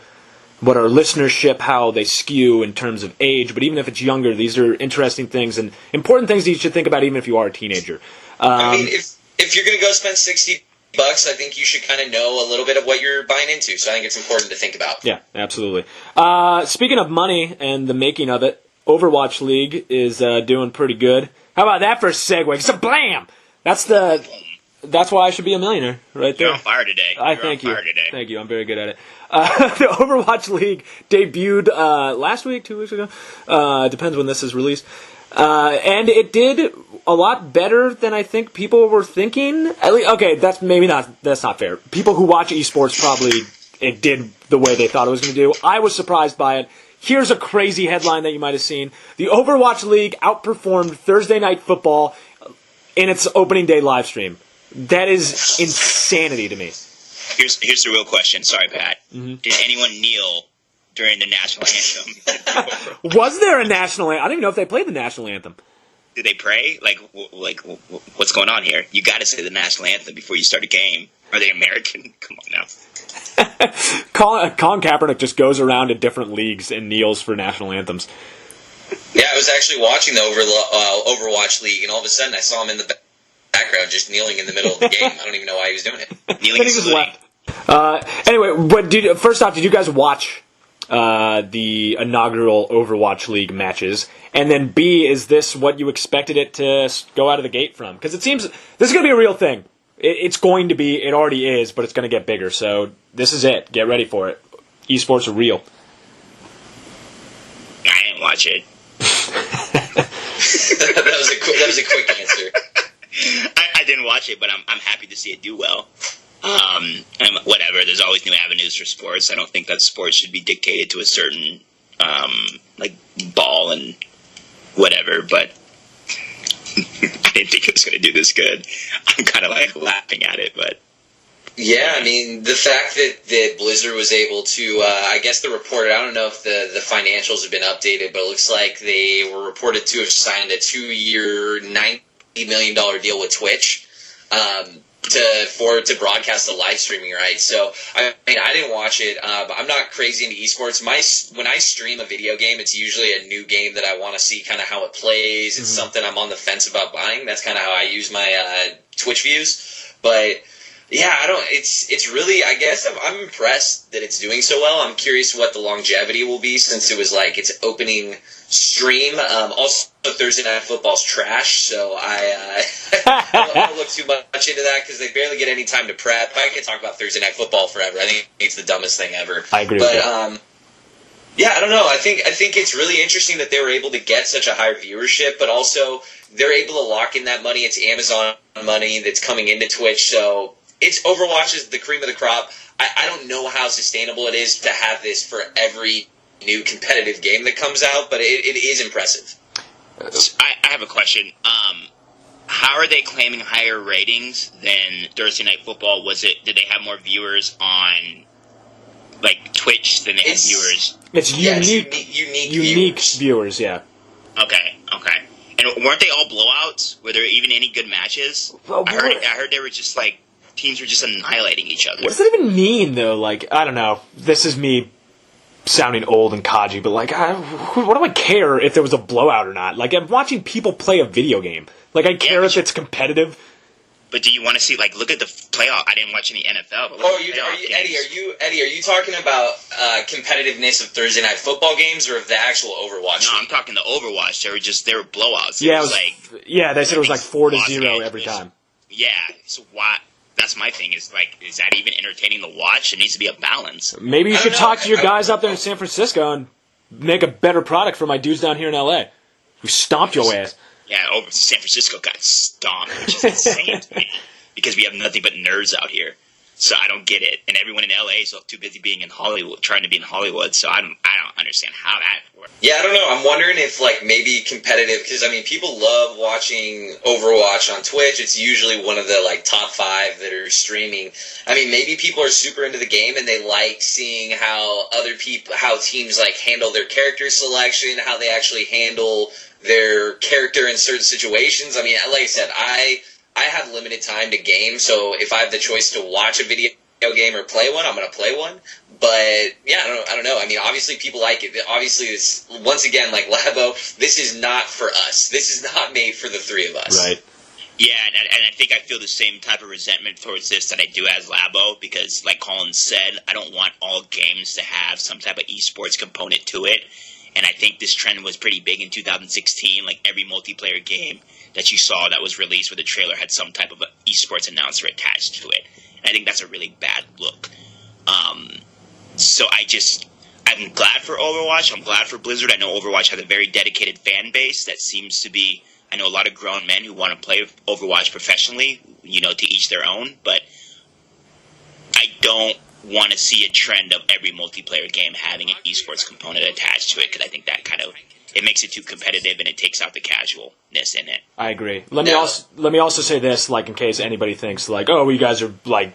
what our listenership, how they skew in terms of age, but even if it's younger, these are interesting things and important things that you should think about even if you are a teenager. I mean, if you're going to go spend $60, I think you should kind of know a little bit of what you're buying into, so I think it's important to think about. Yeah, absolutely. Speaking of money and the making of it, Overwatch League is doing pretty good. How about that for a segue? Zablam! That's why I should be a millionaire, right there. You're on fire today. Thank you. Thank you. I'm very good at it. The Overwatch League debuted last week, 2 weeks ago. Depends when this is released. And it did a lot better than I think people were thinking. Okay, that's not fair. People who watch esports probably it did the way they thought it was going to do. I was surprised by it. Here's a crazy headline that you might have seen. The Overwatch League outperformed Thursday Night Football in its opening day live stream. That is insanity to me. Here's the real question. Sorry, Pat. Mm-hmm. Did anyone kneel during the national anthem. Was there a national anthem? I don't even know if they played the national anthem. Do they pray? Like, what's going on here? You got to say the national anthem before you start a game. Are they American? Come on now. Colin Kaepernick just goes around to different leagues and kneels for national anthems. Yeah, I was actually watching the Overwatch League, and all of a sudden I saw him in the background just kneeling in the middle of the game. I don't even know why he was doing it. Kneeling and saluting. Anyway, first off, did you guys watch the inaugural Overwatch League matches? And then B, is this what you expected it to go out of the gate from? Because it seems this is going to be a real thing. It's going to be, it already is, but it's going to get bigger. So this is it. Get ready for it. Esports are real. I didn't watch it. that was a quick answer. I didn't watch it, but I'm happy to see it do well. And whatever. There's always new avenues for sports. I don't think that sports should be dictated to a certain like ball and whatever. But I didn't think it was going to do this good. I'm kind of like laughing at it, but. Yeah, I mean, the fact that Blizzard was able to, I guess the report, I don't know if the financials have been updated, but it looks like they were reported to have signed a 2-year, $90 million deal with Twitch to broadcast the live streaming rights. So, I mean, I didn't watch it. I'm not crazy into esports. When I stream a video game, it's usually a new game that I want to see kind of how it plays. It's something I'm on the fence about buying. That's kind of how I use my Twitch views. But yeah, it's really, I guess I'm impressed that it's doing so well. I'm curious what the longevity will be since it was like its opening stream. Also, Thursday Night Football's trash, so I don't want to look too much into that because they barely get any time to prep. I could talk about Thursday Night Football forever. I think it's the dumbest thing ever. I agree with you. Yeah, I don't know. I think it's really interesting that they were able to get such a high viewership, but also they're able to lock in that money. It's Amazon money that's coming into Twitch, so it's Overwatch is the cream of the crop. I don't know how sustainable it is to have this for every new competitive game that comes out, but it is impressive. I have a question. How are they claiming higher ratings than Thursday Night Football? Did they have more viewers on like Twitch than they had viewers? It's unique viewers, yeah. Okay. And weren't they all blowouts? Were there even any good matches? Well, I heard they were just like teams were just annihilating each other. What does that even mean, though? Like, I don't know. This is me sounding old and codgy, but like, what do I care if there was a blowout or not? Like, I'm watching people play a video game. Like, I care if it's competitive. But do you want to see, like, look at the playoff? I didn't watch any NFL. But Eddie, are you talking about competitiveness of Thursday Night Football games or of the actual Overwatch? No, I'm talking the Overwatch. They were blowouts. Yeah, they said it was like 4-0 every time. Yeah, so why? That's my thing. Is that even entertaining to watch? It needs to be a balance. Maybe you should talk to your guys up there in San Francisco and make a better product for my dudes down here in LA. We stomped your ass. Yeah, San Francisco got stomped, which is insane to me because we have nothing but nerds out here. So I don't get it, and everyone in LA is too busy being in Hollywood, trying to be in Hollywood. So I don't understand how that works. Yeah, I don't know. I'm wondering if like maybe competitive, because I mean people love watching Overwatch on Twitch. It's usually one of the like top 5 that are streaming. I mean maybe people are super into the game and they like seeing how how teams like handle their character selection, how they actually handle their character in certain situations. I mean, like I said, I have limited time to game, so if I have the choice to watch a video game or play one, I'm going to play one. But, yeah, I don't know. I mean, obviously people like it. Obviously, it's, once again, like Labo, this is not for us. This is not made for the 3 of us. Right. Yeah, and I think I feel the same type of resentment towards this that I do as Labo, because, like Collin said, I don't want all games to have some type of esports component to it. And I think this trend was pretty big in 2016. Like every multiplayer game that you saw that was released with a trailer had some type of esports announcer attached to it. And I think that's a really bad look. So I'm glad for Overwatch. I'm glad for Blizzard. I know Overwatch has a very dedicated fan base that seems to be, I know a lot of grown men who want to play Overwatch professionally, to each their own. But I don't want to see a trend of every multiplayer game having an esports component attached to it, because I think that it makes it too competitive and it takes out the casualness in it. I agree. Let me also say this, like in case anybody thinks like, oh, you guys are like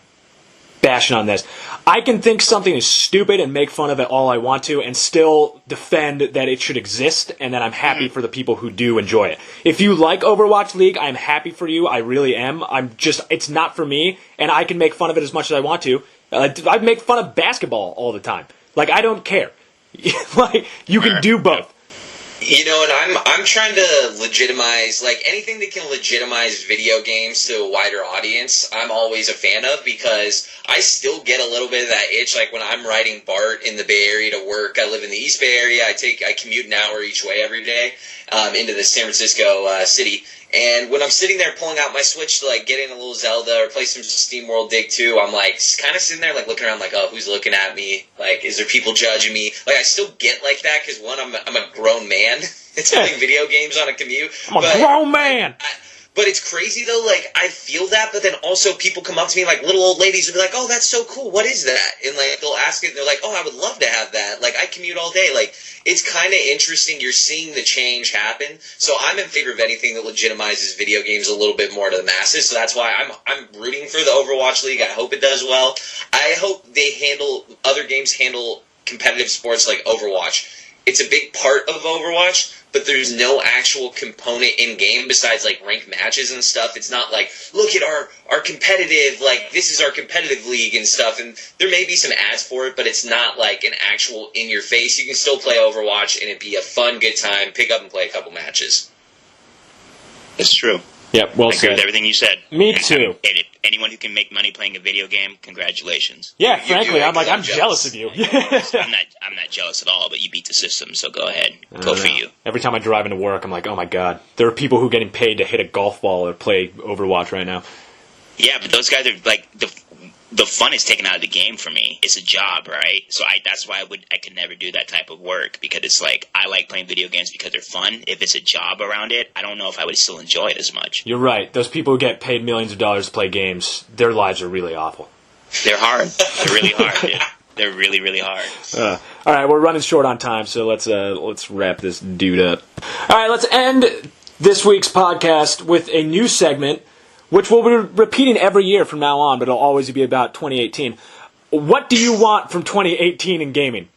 bashing on this. I can think something is stupid and make fun of it all I want to and still defend that it should exist and that I'm happy for the people who do enjoy it. If you like Overwatch League, I'm happy for you. I really am. It's not for me, and I can make fun of it as much as I want to. I make fun of basketball all the time. Like, I don't care. Like, you can do both. You know, and I'm trying to legitimize, like, anything that can legitimize video games to a wider audience, I'm always a fan of, because I still get a little bit of that itch. Like, when I'm riding BART in the Bay Area to work, I live in the East Bay Area, I commute an hour each way every day into the San Francisco city. And when I'm sitting there pulling out my Switch to, like, get in a little Zelda or play some Steam World Dig 2, I'm, like, kind of sitting there, like, looking around, like, oh, who's looking at me? Like, is there people judging me? Like, I still get like that because, one, I'm a grown man. It's playing video games on a commute. I'm a grown man! But it's crazy, though, like, I feel that, but then also people come up to me, like, little old ladies will be like, oh, that's so cool, what is that? And, like, they'll ask it, and they're like, oh, I would love to have that. Like, I commute all day. Like, it's kind of interesting. You're seeing the change happen. So I'm in favor of anything that legitimizes video games a little bit more to the masses. So that's why I'm rooting for the Overwatch League. I hope it does well. I hope other games handle competitive sports like Overwatch. It's a big part of Overwatch, but there's no actual component in-game besides, like, ranked matches and stuff. It's not like, look at our competitive, like, this is our competitive league and stuff, and there may be some ads for it, but it's not, like, an actual in-your-face. You can still play Overwatch, and it'd be a fun, good time, pick up and play a couple matches. It's true. Yep, well I agree said. with everything you said. Me too. And if anyone who can make money playing a video game, congratulations. Yeah, frankly, I'm jealous of you. I'm not jealous at all, but you beat the system, so go ahead. Go for you. Every time I drive into work, I'm like, oh my god, there are people who are getting paid to hit a golf ball or play Overwatch right now. Yeah, but those guys are like the fun is taken out of the game for me. It's a job, right? So that's why I could never do that type of work, because it's like I like playing video games because they're fun. If it's a job around it, I don't know if I would still enjoy it as much. You're right. Those people who get paid millions of dollars to play games, their lives are really awful. They're hard. They're really hard, dude. They're really, really hard. All right, we're running short on time, so let's wrap this dude up. All right, let's end this week's podcast with a new segment, which we'll be repeating every year from now on, but it'll always be about 2018. What do you want from 2018 in gaming?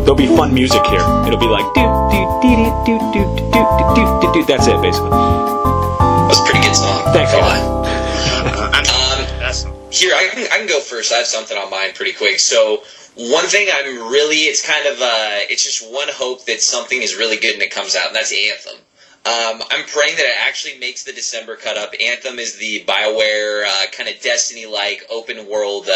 There'll be fun music here. It'll be like do do do do do do do do do do. That's it, basically. That's a pretty good song. Thanks, Here, I can go first. I have something on mine pretty quick. So, one thing it's kind of, it's just one hope that something is really good and it comes out, and that's Anthem. I'm praying that it actually makes the December cut up. Anthem is the BioWare kind of Destiny-like open world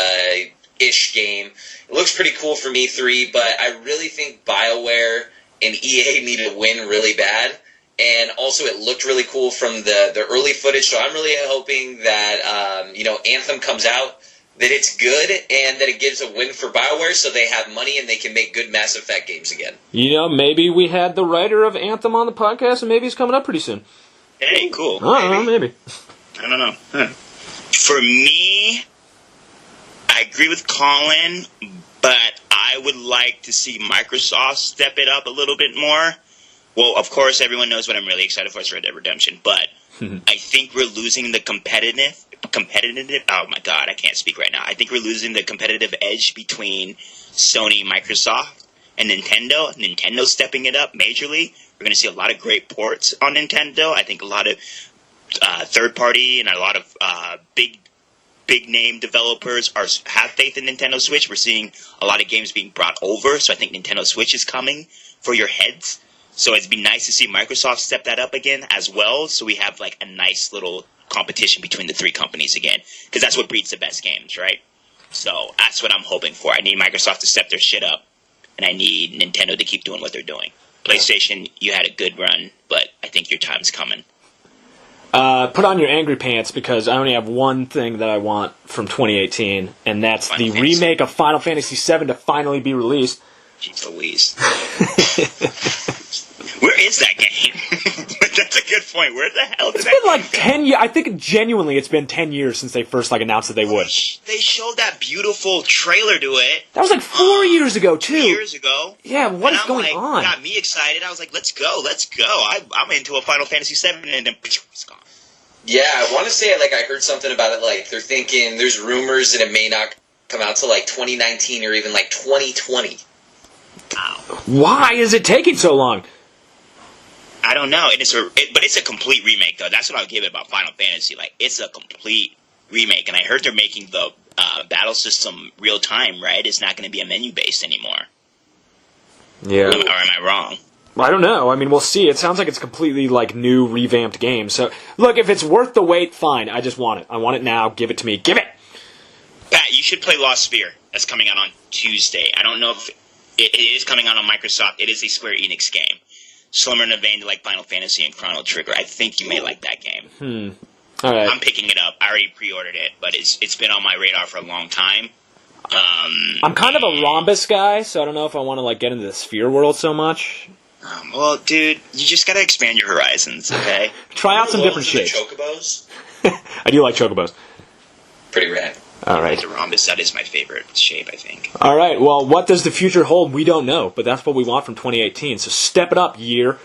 ish game. It looks pretty cool from E3, but I really think BioWare and EA needed a win really bad. And also, it looked really cool from the early footage, so I'm really hoping that, Anthem comes out, that it's good, and that it gives a win for BioWare so they have money and they can make good Mass Effect games again. You know, maybe we had the writer of Anthem on the podcast, and maybe he's coming up pretty soon. Hey, cool. I don't know, maybe. I don't know. For me, I agree with Collin, but I would like to see Microsoft step it up a little bit more. Well, of course, everyone knows what I'm really excited for is Red Dead Redemption, but I think we're losing the competitive. Oh my God, I can't speak right now. I think we're losing the competitive edge between Sony, Microsoft, and Nintendo. Nintendo's stepping it up majorly. We're going to see a lot of great ports on Nintendo. I think a lot of third party and a lot of big name developers have faith in Nintendo Switch. We're seeing a lot of games being brought over, so I think Nintendo Switch is coming for your heads. So it'd be nice to see Microsoft step that up again as well, so we have like a nice little competition between the three companies again, because that's what breeds the best games, right? So that's what I'm hoping for. I need Microsoft to step their shit up, and I need Nintendo to keep doing what they're doing. PlayStation, you had a good run, but I think your time's coming. Put on your angry pants, because I only have one thing that I want from 2018, and that's the remake of Final Fantasy VII to finally be released. Jeez Louise. Where is that game? That's a good point. Where the hell did It's that been like come from? 10 years. I think genuinely it's been 10 years since they first like announced that they would. They showed that beautiful trailer to it. That was like 4 years ago, too. 3 years ago. Yeah, what And is I'm going like, on? Got me excited. I was like, let's go. I'm into a Final Fantasy VII, and then it's gone. Yeah, I want to say like I heard something about it. Like they're thinking there's rumors that it may not come out till like 2019 or even like 2020. Wow. Why is it taking so long? I don't know. But it's a complete remake, though. That's what I'll give it about Final Fantasy. Like, it's a complete remake, and I heard they're making the battle system real time. Right? It's not going to be a menu based anymore. Yeah. Or am I wrong? I don't know. I mean, we'll see. It sounds like it's a completely like new, revamped game. So, look, if it's worth the wait, fine. I just want it. I want it now. Give it to me. Give it. Pat, you should play Lost Sphere. That's coming out on Tuesday. I don't know if it is coming out on Microsoft. It is a Square Enix game. Slimmer in a vein to like Final Fantasy and Chrono Trigger. I think you may like that game. All right. I'm picking it up. I already pre-ordered it, but it's been on my radar for a long time. I'm kind of a rhombus guy, so I don't know if I want to like get into the sphere world so much. Well, dude, you just gotta expand your horizons, okay? Try out some different The shapes. chocobos, I do like chocobos. pretty rad. All right. Like the rhombus, that is my favorite shape, I think. All right. Well, what does the future hold? We don't know, but that's what we want from 2018. So step it up, year.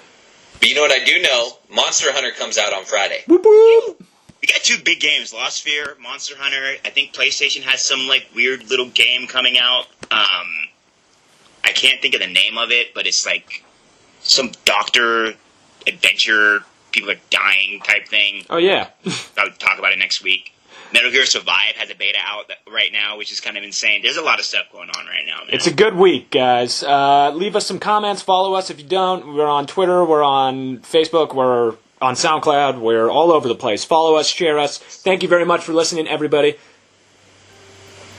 But you know what I do know? Monster Hunter comes out on Friday. Whoop whoop. We got two big games, Lost Sphere, Monster Hunter. I think PlayStation has some like weird little game coming out. I can't think of the name of it, but it's like some doctor adventure, people are dying type thing. Oh yeah. I'll talk about it next week. Metal Gear Survive has a beta out right now, which is kind of insane. There's a lot of stuff going on right now, man. It's a good week, guys. Leave us some comments. Follow us if you don't. We're on Twitter. We're on Facebook. We're on SoundCloud. We're all over the place. Follow us. Share us. Thank you very much for listening, everybody.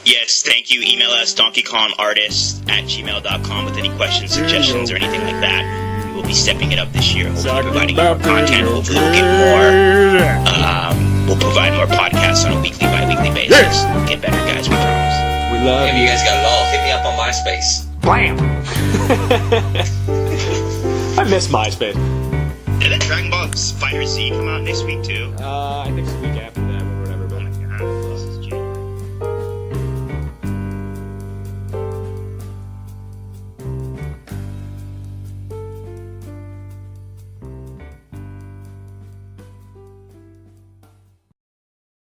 Yes, thank you. Email us, donkeykongartist@gmail.com with any questions, suggestions, or anything like that. We will be stepping it up this year. Hopefully providing more content. Hopefully we'll get more. We'll provide more podcasts on a weekly, bi-weekly basis. We'll get better, guys. We promise. We love If you guys got it all, hit me up on MySpace. Blam! I miss MySpace. Did that Dragon Ball Fighter Z come out next week, too? I think it's the week after.